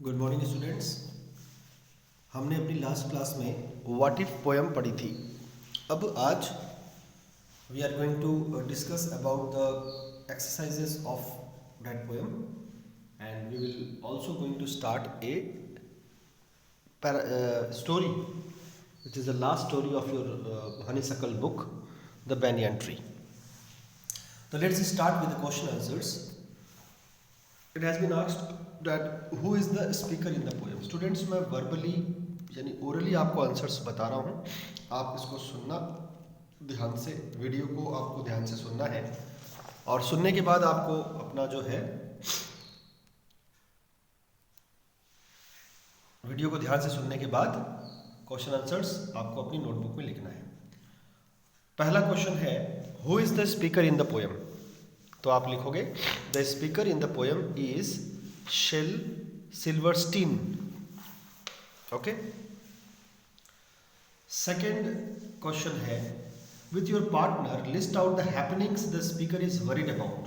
Good morning students. हमने अपनी last class में व्हाट इफ पोएम पढ़ी थी। अब आज we are going to discuss about the exercises of that poem and we will also going to start a story which is the last story of your honeysuckle book, the banyan tree. So let's start with the question answers. It has been asked that who is the speaker in the poem. Students, मैं verbally यानी orally आपको answers बता रहा हूँ, आप इसको सुनना ध्यान से, वीडियो को आपको ध्यान से सुनना है और सुनने के बाद आपको अपना जो है वीडियो को ध्यान से सुनने के बाद क्वेश्चन आंसर्स आपको अपनी नोटबुक में लिखना है। पहला क्वेश्चन है who is the speaker in the poem. तो आप लिखोगे the speaker in the poem is Shel Silverstein. Okay. Second question है with your partner list out the happenings the speaker is worried about.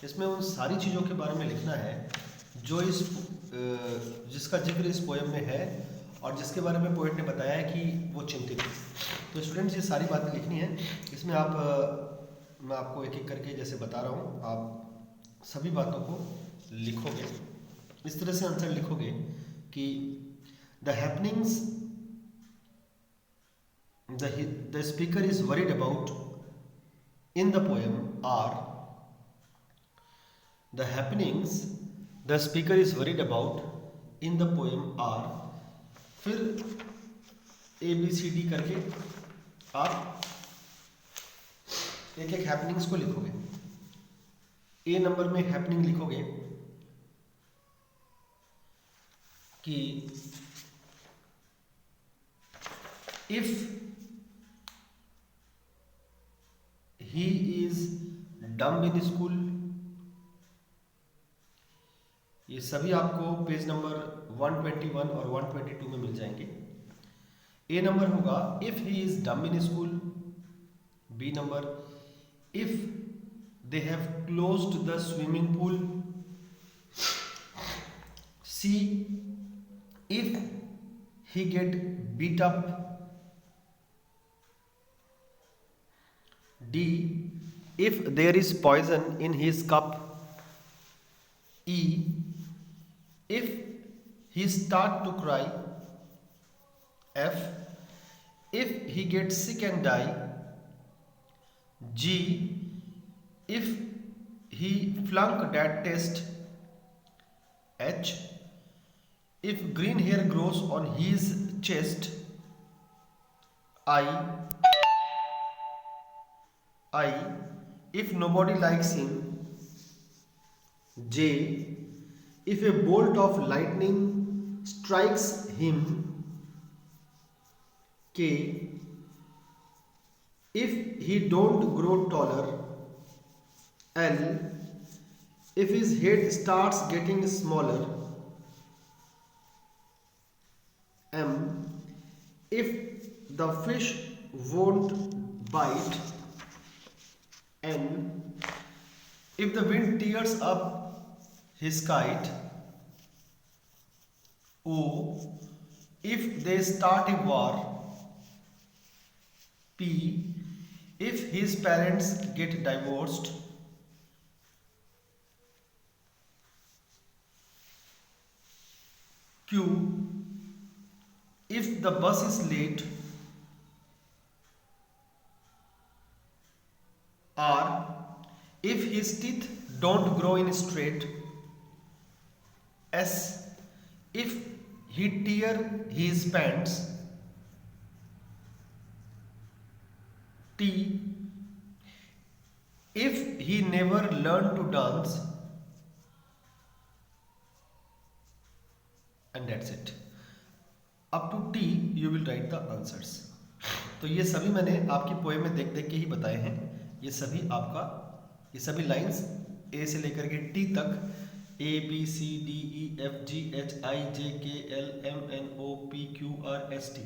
इसमें उन सारी चीज़ों के बारे में लिखना है जो इस जिसका जिक्र इस पोएम में है और जिसके बारे में पोएट ने बताया है कि वो चिंतित है। तो स्टूडेंट्स ये सारी बातें लिखनी है। इसमें आप मैं आपको एक एक करके जैसे बता रहा हूँ, आप सभी बातों को लिखोगे। इस तरह से आंसर लिखोगे कि the happenings the speaker is worried about in the poem are the happenings the speaker is worried about in the poem are. फिर ABCD करके आप एक एक हैपनिंग्स को लिखोगे। ए नंबर में हैपनिंग लिखोगे कि if he is dumb in school. ये सभी आपको पेज नंबर 121 और 122 में मिल जाएंगे। ए नंबर होगा if he is dumb in school. B number if they have closed the swimming pool. C, if he get beat up. D, if there is poison in his cup. E, if he start to cry. F, if he gets sick and die. G, if he flunk that test. H, if green hair grows on his chest. I, if nobody likes him. J, if a bolt of lightning strikes him. K, if he don't grow taller. L, if his head starts getting smaller. M, if the fish won't bite. N, if the wind tears up his kite. O, if they start a war. P, if his parents get divorced. Q, if the bus is late. R, if his teeth don't grow in straight. S, if he tear his pants. T, if he never learned to dance. And that's it. Up to T you will write the answers. तो ये सभी मैंने आपकी poem में देख देख के ही बताए हैं। ये सभी आपका ये सभी लाइंस ए से लेकर के टी तक ABCDEFGHIJKLMNOPQRST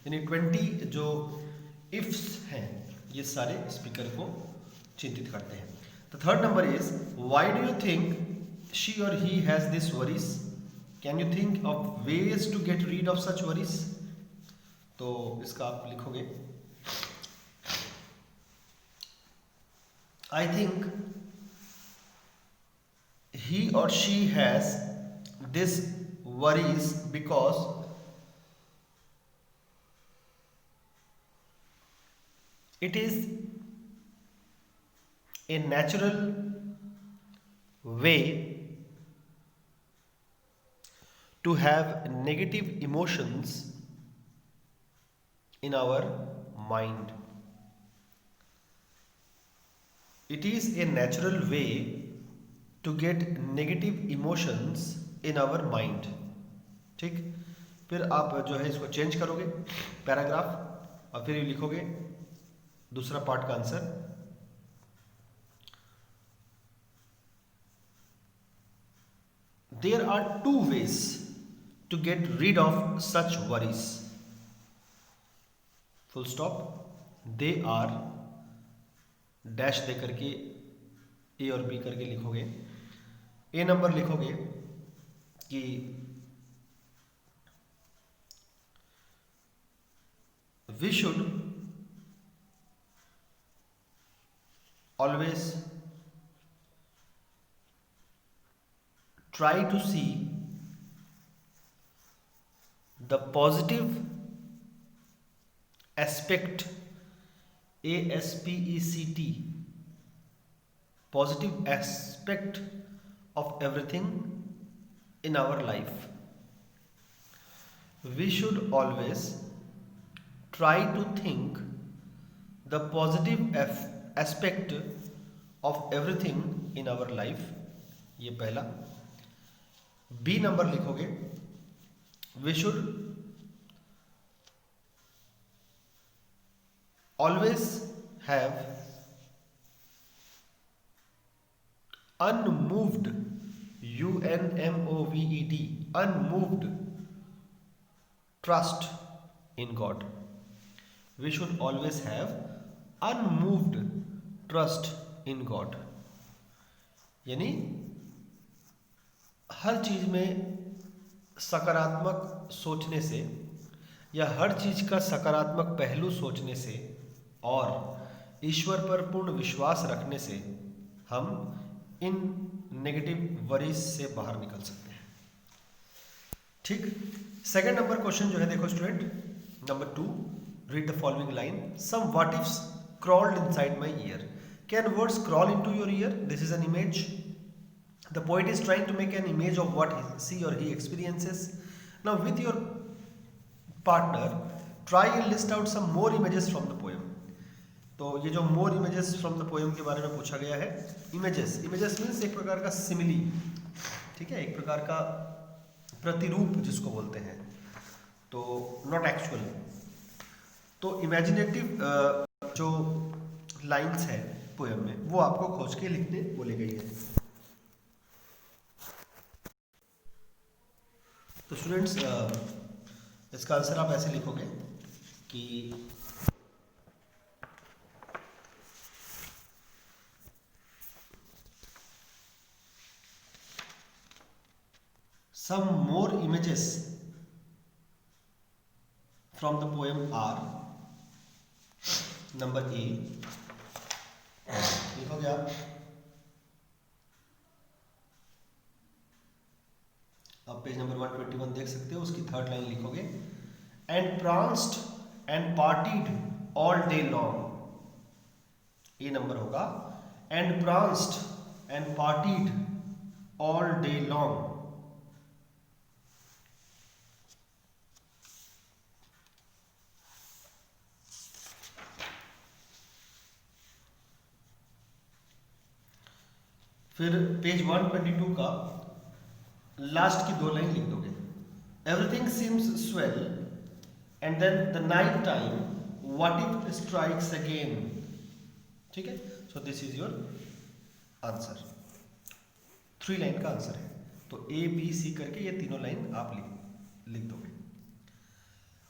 यानी 20 जो इफ्स हैं ये सारे स्पीकर को चिंतित करते हैं। The third number is why do you think she or he has this worries. Can you think of ways to get rid of such worries? तो इसका आप लिखोगे I think he or she has this worries because it is a natural way to have negative emotions in our mind. It is a natural way to get negative emotions in our mind. ठीक, फिर आप जो है इसको change करोगे paragraph और फिर ये लिखोगे दूसरा पार्ट का answer. There are two ways to get rid of such worries. Full stop. They are dash दे करके ए और बी करके लिखोगे. ए नंबर लिखोगे कि we should always try to see the positive aspect, ASPECT, positive aspect of everything in our life. We should always try to think the positive aspect of everything in our life. ये पहला. B number लिखोगे we should always have unmoved, UNMOVED, unmoved trust in God. We should always have unmoved trust in God. यानी हर चीज में सकारात्मक सोचने से या हर चीज का सकारात्मक पहलू सोचने से और ईश्वर पर पूर्ण विश्वास रखने से हम इन नेगेटिव वरीज से बाहर निकल सकते हैं. ठीक. सेकंड नंबर क्वेश्चन जो है देखो student, number 2, read the following line. Some what ifs crawled inside my ear. Can words crawl into your ear? This is an image. The poet is trying to make an image of what she or he experiences. Now with your partner, try and list out some more images from the poem. तो ये जो more images from the poem के बारे में पूछा गया है. Images means एक प्रकार का सिमिली, ठीक है, एक प्रकार का प्रतिरूप जिसको बोलते हैं, तो नॉट एक्चुअल. तो इमेजिनेटिव जो लाइंस है पोएम में वो आपको खोज के लिखने बोली गई है. तो स्टूडेंट्स इसका आंसर आप ऐसे लिखोगे कि some more images from the poem are, number A, लिखोगे आप, आप पेज नंबर 121 देख सकते हो, उसकी थर्ड लाइन लिखोगे and pranced and partied all day long. ये नंबर होगा and pranced and partied all day long. फिर पेज 122 का लास्ट की 2 लाइन लिख दोगे. Everything seems swell and then the night time what if strikes again. ठीक है, so this is your answer. 3 line का आंसर है. तो ए बी सी करके ये तीनों लाइन आप लिख दोगे.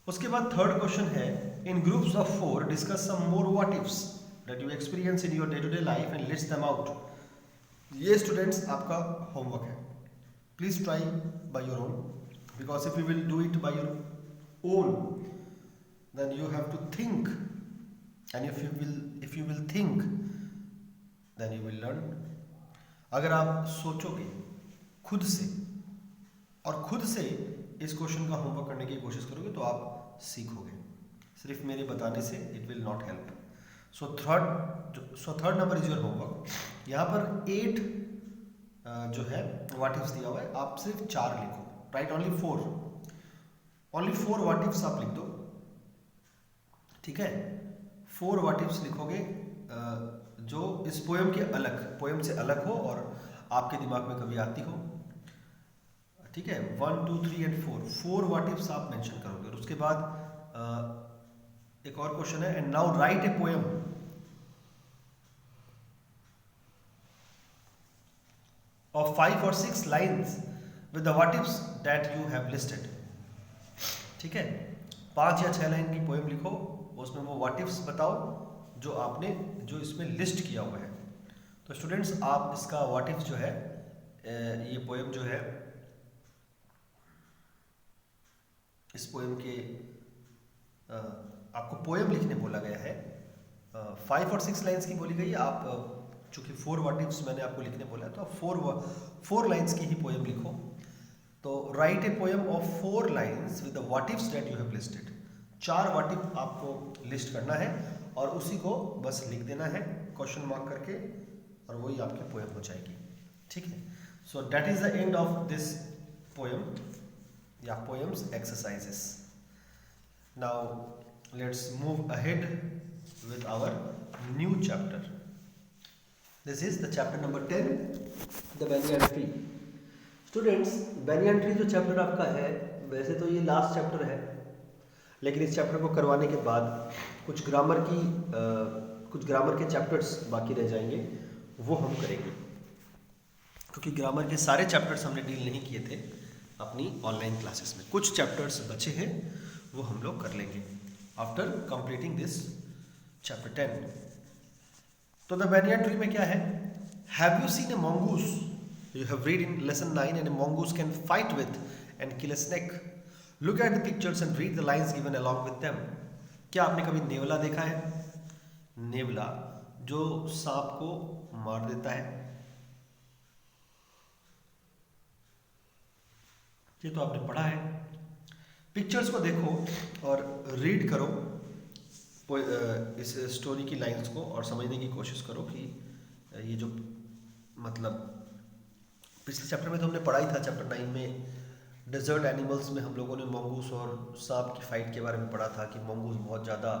उसके बाद थर्ड क्वेश्चन है, in groups of 4 discuss some more what ifs that you experience in your day to day life and list them out. ये स्टूडेंट्स आपका होमवर्क है. Please try by your own, because if you will do it by your own, then you have to think, and if you will think, then you will learn. अगर आप सोचोगे खुद से और खुद से इस क्वेश्चन का होमवर्क करने की कोशिश करोगे तो आप सीखोगे, सिर्फ मेरे बताने से it will not help. So third number is your homework. यहाँ पर 8 जो है व्हाट इफ्स दिया हुआ है, आप सिर्फ 4 लिखो. राइट ओनली 4 व्हाट इफ्स आप लिख दो. ठीक है, 4 व्हाट इफ्स लिखोगे जो इस पोएम से अलग हो और आपके दिमाग में कभी आती हो. ठीक है, 1 2 3 एंड 4 व्हाट इफ्स आप मेंशन करोगे. और उसके बाद एक और क्वेश्चन है, and now right a poem of 5 or 6 lines with the what ifs that you have listed. ठीक है, 5 या 6 लाइन की पोएम लिखो, उसमें वो what ifs बताओ जो इसमें लिस्ट किया हुआ है. तो स्टूडेंट्स आप इसका what ifs जो है, ये पोएम जो है, इस पोएम के आपको पोएम लिखने बोला गया है. 5 और 6 लाइन्स की बोली गई. आप चूंकि 4 व्हाट इफ्स मैंने आपको लिखने बोला है तो आप 4 लाइन्स की ही पोएम लिखो. तो right a poem of 4 lines with the what ifs that you have listed. 4 what if आपको लिस्ट करना है और उसी को बस लिख देना है क्वेश्चन मार्क करके, और वही आपकी पोएम हो जाएगी. ठीक है, so that is the end of this poem या poems exercises. Now let's move ahead with our new chapter. This is the chapter number 10, the banyan tree. Students, banyan tree जो चैप्टर आपका है, वैसे तो ये लास्ट चैप्टर है, लेकिन इस चैप्टर को करवाने के बाद कुछ ग्रामर के चैप्टर्स बाकी रह जाएंगे, वो हम करेंगे, क्योंकि ग्रामर के सारे चैप्टर्स हमने डील नहीं किए थे अपनी ऑनलाइन क्लासेस में. कुछ चैप्टर्स बचे हैं, वो हम लोग कर लेंगे आफ्टर कंप्लीटिंग दिस चैप्टर 10. तो द banyan tree में क्या है? Have you seen a mongoose? You have read in lesson 9, and a mongoose can fight with and kill a snake. Look at the pictures and read the lines given along with them. क्या आपने कभी नेवला देखा है? नेवला जो सांप को मार देता है. ये तो आपने पढ़ा है. पिक्चर्स को देखो और रीड करो इस स्टोरी की लाइंस को और समझने की कोशिश करो कि ये जो मतलब पिछले चैप्टर में तो हमने पढ़ा ही था. चैप्टर 9 में डेजर्ट एनिमल्स में हम लोगों ने मंगूस और सांप की फाइट के बारे में पढ़ा था कि मंगूस बहुत ज़्यादा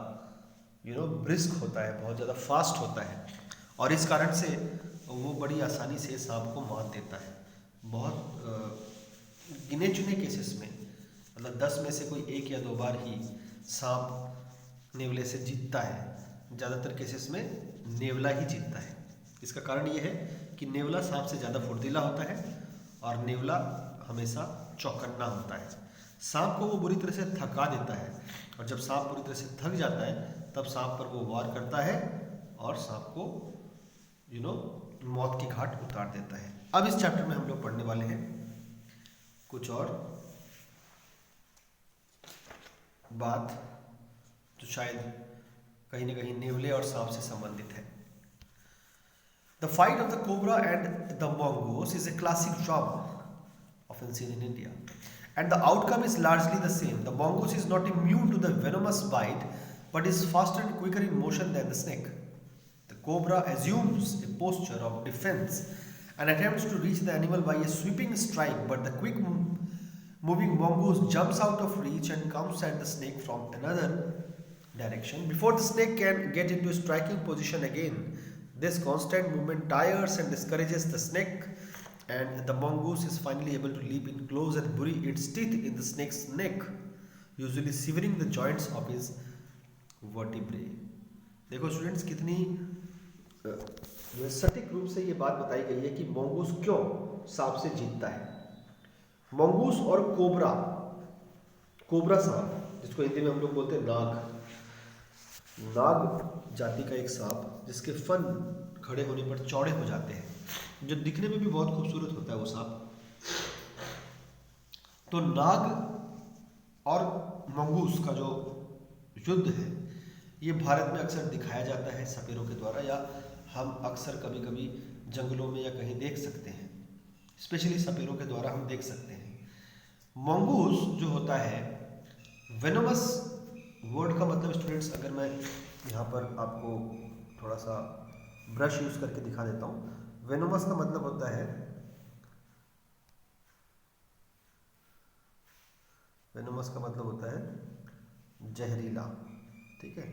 ब्रिस्क होता है, बहुत ज़्यादा फास्ट होता है, और इस कारण से वो बड़ी आसानी से सांप को मार देता है. बहुत गिने चुने केसेस में, मतलब 10 में से कोई 1 या 2 बार ही सांप नेवले से जीतता है. ज़्यादातर केसेस में नेवला ही जीतता है. इसका कारण ये है कि नेवला सांप से ज़्यादा फुर्तीला होता है और नेवला हमेशा चौकन्ना होता है. सांप को वो बुरी तरह से थका देता है, और जब सांप बुरी तरह से थक जाता है तब सांप पर वो वार करता है और सांप को मौत की घाट उतार देता है. अब इस चैप्टर में हम लोग पढ़ने वाले हैं कुछ और बात जो शायद कहीं ना कहीं नेवले और सांप से संबंधित है. The fight of the cobra and the mongoose is a classic drama often seen in India, and the outcome is largely the same. The mongoose is not immune to the venomous bite, but is faster and quicker in motion than the snake. The cobra assumes a posture of defense and attempts to reach the animal by a sweeping strike, but the quick moving mongoose jumps out of reach and comes at the snake from another direction before the snake can get into a striking position again. This constant movement tires and discourages the snake, and the mongoose is finally able to leap in close and bury its teeth in the snake's neck, usually severing the joints of his vertebrae. देखो students, कितनी सटीक रूप से ये बात बताई गई है कि mongoose क्यों सांप से जीतता है. mongoose और कोबरा सांप, जिसको हिंदी में हम लोग बोलते हैं नाग जाति का एक सांप, जिसके फन खड़े होने पर चौड़े हो जाते हैं, जो दिखने में भी बहुत खूबसूरत होता है वो सांप. तो नाग और मंगूस का जो युद्ध है ये भारत में अक्सर दिखाया जाता है सपेरों के द्वारा, या हम अक्सर कभी कभी जंगलों में या कहीं देख सकते हैं, स्पेशली सपेरों के द्वारा हम देख सकते हैं। मंगूस जो होता है, वेनोमस वर्ड का मतलब स्टूडेंट्स, अगर मैं यहाँ पर आपको थोड़ा सा ब्रश यूज करके दिखा देता हूँ। वेनोमस का मतलब होता है, वेनोमस का मतलब होता है जहरीला, ठीक है,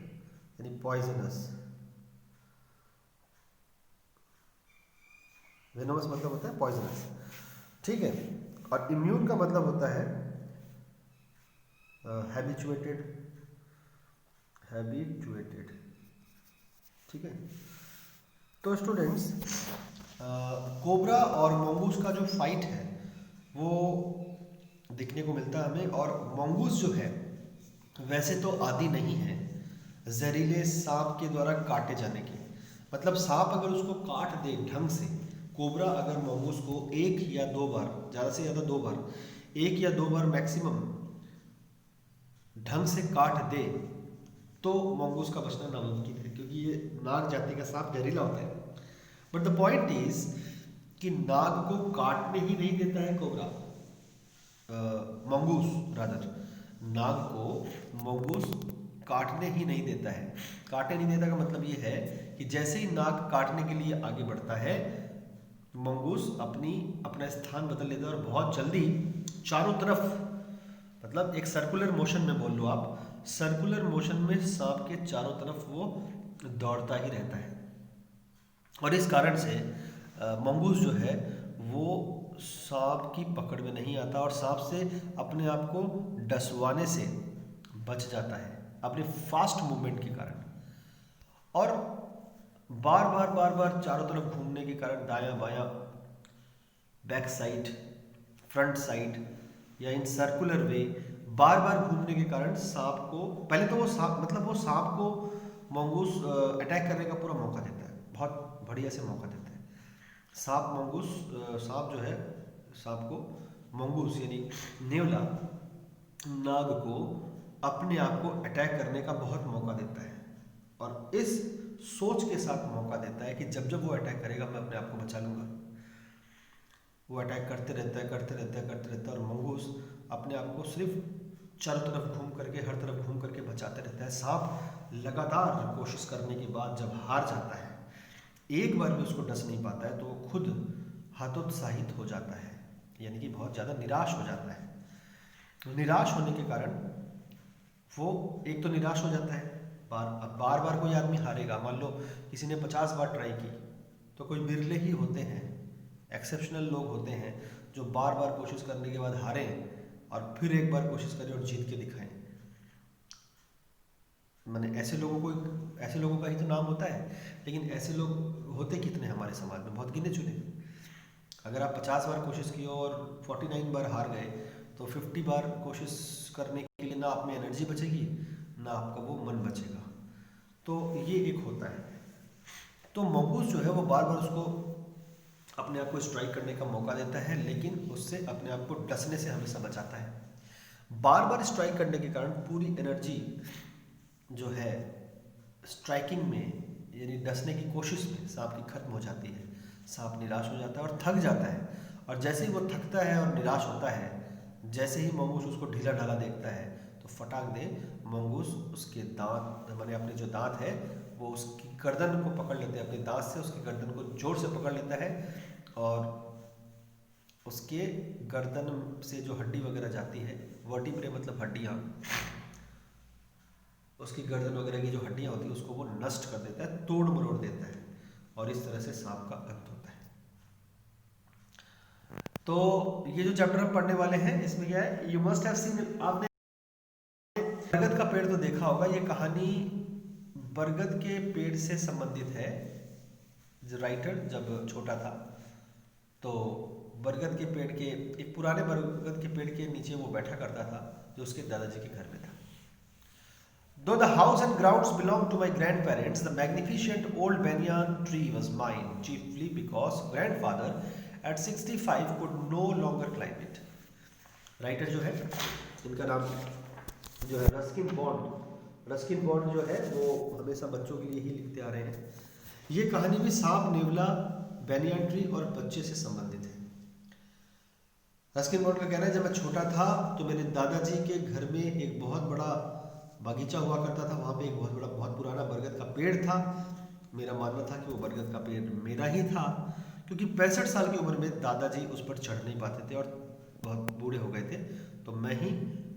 यानी पॉइजनस। वेनोमस मतलब होता है पॉइजनस, ठीक है। और इम्यून का मतलब होता है हैबिचुएटेड, हैबिचुएटेड, ठीक है। तो स्टूडेंट्स, कोबरा और मंगूस का जो फाइट है वो दिखने को मिलता है हमें। और मंगूस जो है वैसे तो आदी नहीं है जहरीले सांप के द्वारा काटे जाने के, मतलब सांप अगर उसको काट दे ढंग से, कोबरा अगर मंगूस को एक या दो बार, ज़्यादा से ज़्यादा दो बार, एक या दो बार मैक्सिमम ढंग से काट दे तो मंगूस का बचना नामुमकिन है, क्योंकि ये नाग जाति का सांप जहरीला होता है। बट द पॉइंट इज कि नाग को काटने ही नहीं देता है कोबरा, मंगूस रादर, नाग को मंगूस काटने ही नहीं देता है। काटने नहीं देता का मतलब ये है कि जैसे ही नाग काटने के लिए आगे बढ़ता है, मंगूस अपना स्थान बदल लेता है और बहुत जल्दी चारों तरफ, मतलब एक सर्कुलर मोशन में बोल लो आप, सर्कुलर मोशन में सांप के चारों तरफ वो दौड़ता ही रहता है। और इस कारण से मंगूस जो है वो सांप की पकड़ में नहीं आता और सांप से अपने आप को डसवाने से बच जाता है अपने फास्ट मूवमेंट के कारण। और बार बार बार बार चारों तरफ घूमने के कारण, दायां बायां, बैक साइड, फ्रंट साइड, या इन सर्कुलर वे बार बार घूमने के कारण सांप को, पहले तो वो सांप, मतलब वो सांप को मंगूस अटैक करने का पूरा मौका देता है, बहुत बढ़िया से मौका देता है। सांप मंगूस, सांप जो है, सांप को मंगूस यानी नेवला नाग को अपने आप को अटैक करने का बहुत मौका देता है, और इस सोच के साथ मौका देता है कि जब जब वो अटैक करेगा मैं अपने आप को बचा लूंगा। वो अटैक करते रहता है, करते रहता है, करते रहता है, और मंगूस अपने आप को सिर्फ चारों तरफ घूम करके, हर तरफ घूम करके बचाते रहता है। सांप लगातार कोशिश करने के बाद जब हार जाता है, एक बार भी उसको डस नहीं पाता है, तो वो खुद हतोत्साहित हो जाता है, यानी कि बहुत ज़्यादा निराश हो जाता है। निराश होने के कारण वो एक तो निराश हो जाता है, बार बार कोई आदमी हारेगा, मान लो किसी ने 50 बार ट्राई की, तो कोई बिरले ही होते हैं, एक्सेप्शनल लोग होते हैं जो बार बार कोशिश करने के बाद हारें और फिर एक बार कोशिश करें और जीत के दिखाएं। मैंने ऐसे लोगों का ही तो नाम होता है, लेकिन ऐसे लोग होते कितने हमारे समाज में, बहुत गिने चुने। अगर आप 50 बार कोशिश किए और 49 बार हार गए, तो 50 बार कोशिश करने के लिए ना आप में एनर्जी बचेगी, ना आपका वो मन बचेगा। तो ये एक होता है। तो मंगूस जो है वो बार बार उसको अपने आप को स्ट्राइक करने का मौका देता है, लेकिन उससे अपने आप को डसने से हमेशा बचाता है। बार बार स्ट्राइक करने के कारण पूरी एनर्जी जो है स्ट्राइकिंग में, यानी डसने की कोशिश में सांप की खत्म हो जाती है। सांप निराश हो जाता है और थक जाता है, और जैसे ही वो थकता है और निराश होता है, जैसे ही मंगूस उसको ढीला ढाला देखता है, तो फटाक दे मंगूस उसके दांत, माने अपने जो दांत है वो उसकी गर्दन को पकड़ लेते हैं, अपने दांत से उसकी गर्दन को जोर से पकड़ लेता है, और उसके गर्दन से जो हड्डी वगैरह जाती है, वर्टिब्रे मतलब हड्डियाँ, उसकी गर्दन वगैरह की जो हड्डियाँ होती है उसको वो नष्ट कर देता है, तोड़ मरोड़ देता है, और इस तरह से सांप का अंत होता है। तो ये जो चैप्टर हम पढ़ने वाले हैं इसमें क्या है, यू मस्ट हैव सीन, आपने बरगद का पेड़ तो देखा होगा। ये कहानी बरगद के पेड़ से संबंधित है। जो राइटर जब छोटा था तो बरगद के पेड़ के, एक पुराने बरगद के पेड़ के नीचे वो बैठा करता था, जो उसके दादाजी के घर में था। Though the house and grounds belonged to my grandparents, the magnificent old banyan tree was mine, chiefly because grandfather at 65 could no longer climb it. Writer जो है इनका नाम जो है रस्किन बॉन्ड। रस्किन बॉन्ड जो है वो हमेशा बच्चों के लिए ही लिखते आ रहे हैं। ये कहानी भी सांप, नेवला, बैनियन ट्री और बच्चे से संबंधित है। रस्किन बॉन्ड का कहना है, जब मैं छोटा था तो मेरे दादाजी के घर में एक बहुत बड़ा बगीचा हुआ करता था। वहाँ पे एक बहुत पुराना बरगद का पेड़ था। मेरा मानना था कि वो बरगद का पेड़ मेरा ही था, क्योंकि 65 साल की उम्र में दादाजी उस पर चढ़ नहीं पाते थे और बहुत बूढ़े हो गए थे, तो मैं ही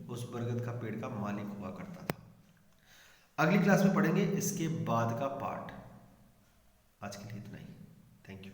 उस बरगद का पेड़ का मालिक हुआ करता था। अगली क्लास में पढ़ेंगे इसके बाद का पार्ट। आज के लिए इतना ही। Thank you.